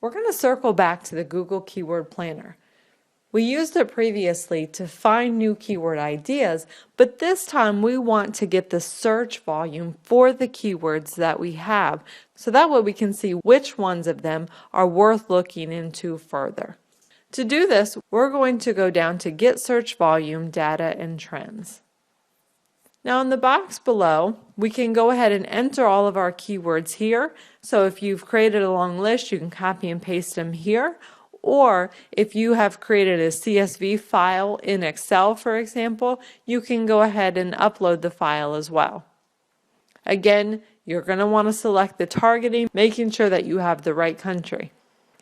We're going to circle back to the Google Keyword Planner. We used it previously to find new keyword ideas, but this time we want to get the search volume for the keywords that we have, so that way we can see which ones of them are worth looking into further. To do this, we're going to go down to Get Search Volume, Data and Trends. Now in the box below, we can go ahead and enter all of our keywords here. So if you've created a long list, you can copy and paste them here. Or if you have created a CSV file in Excel, for example, you can go ahead and upload the file as well. Again, you're going to want to select the targeting, making sure that you have the right country.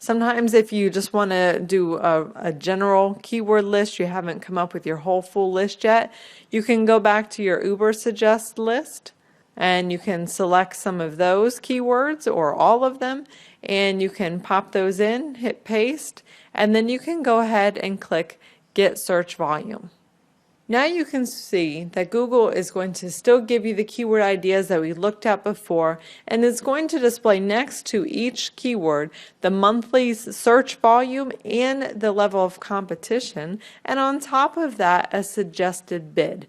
Sometimes if you just want to do a general keyword list, you haven't come up with your whole full list yet, you can go back to your Ubersuggest list and you can select some of those keywords or all of them, and you can pop those in, hit paste, and then you can go ahead and click Get Search Volume. Now you can see that Google is going to still give you the keyword ideas that we looked at before, and it's going to display next to each keyword the monthly search volume and the level of competition, and on top of that a suggested bid.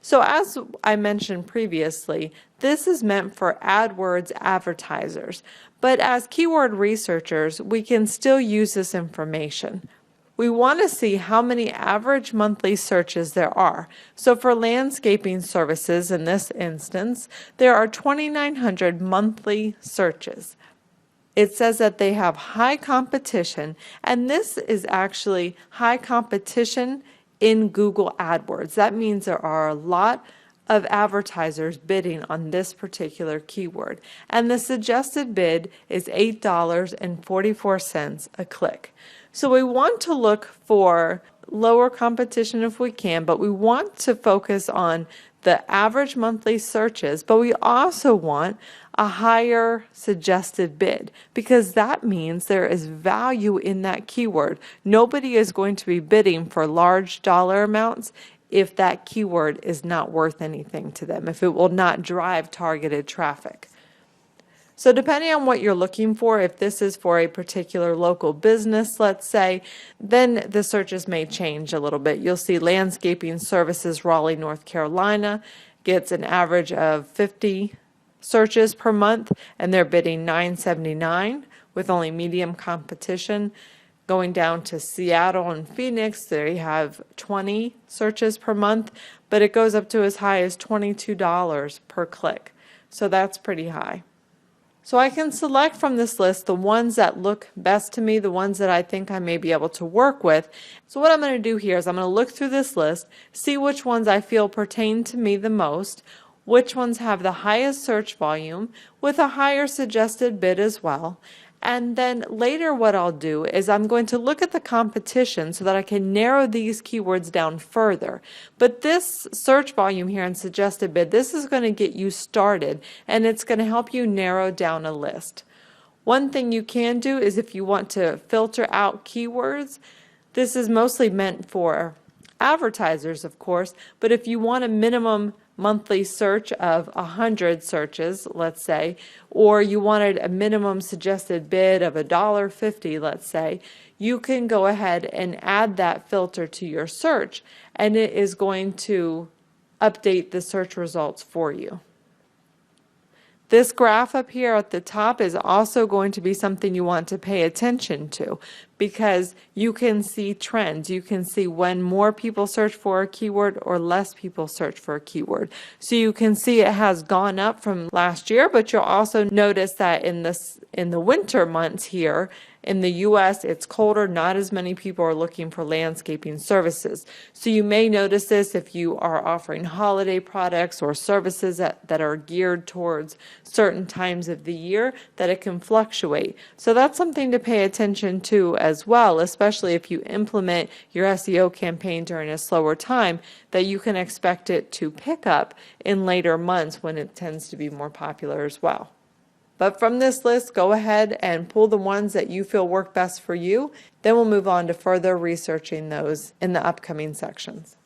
So as I mentioned previously, this is meant for AdWords advertisers, but as keyword researchers we can still use this information. We want to see how many average monthly searches there are. So for landscaping services in this instance, there are 2,900 monthly searches. It says that they have high competition, and this is actually high competition in Google AdWords. That means there are a lot of advertisers bidding on this particular keyword, and the suggested bid is $8.44 a click. So we want to look for lower competition if we can, but we want to focus on the average monthly searches, but we also want a higher suggested bid because that means there is value in that keyword. Nobody is going to be bidding for large dollar amounts if that keyword is not worth anything to them, if it will not drive targeted traffic. So depending on what you're looking for, if this is for a particular local business, let's say, then the searches may change a little bit. You'll see Landscaping Services Raleigh, North Carolina gets an average of 50 searches per month, and they're bidding $9.79 with only medium competition. Going down to Seattle and Phoenix, they have 20 searches per month, but it goes up to as high as $22 per click. So that's pretty high. So I can select from this list the ones that look best to me, the ones that I think I may be able to work with. So what I'm going to do here is I'm going to look through this list, see which ones I feel pertain to me the most, which ones have the highest search volume with a higher suggested bid as well. And then later what I'll do is I'm going to look at the competition so that I can narrow these keywords down further. But this search volume here and suggested bid, this is going to get you started and it's going to help you narrow down a list. One thing you can do is if you want to filter out keywords, this is mostly meant for advertisers, of course, but if you want a minimum monthly search of 100 searches, let's say, or you wanted a minimum suggested bid of $1.50, let's say, you can go ahead and add that filter to your search, and it is going to update the search results for you. This graph up here at the top is also going to be something you want to pay attention to because you can see trends. You can see when more people search for a keyword or less people search for a keyword. So you can see it has gone up from last year, but you'll also notice that in the winter months here, in the US, it's colder, not as many people are looking for landscaping services. So you may notice this if you are offering holiday products or services that are geared towards certain times of the year, that it can fluctuate. So that's something to pay attention to as well, especially if you implement your SEO campaign during a slower time, that you can expect it to pick up in later months when it tends to be more popular as well. But from this list, go ahead and pull the ones that you feel work best for you. Then we'll move on to further researching those in the upcoming sections.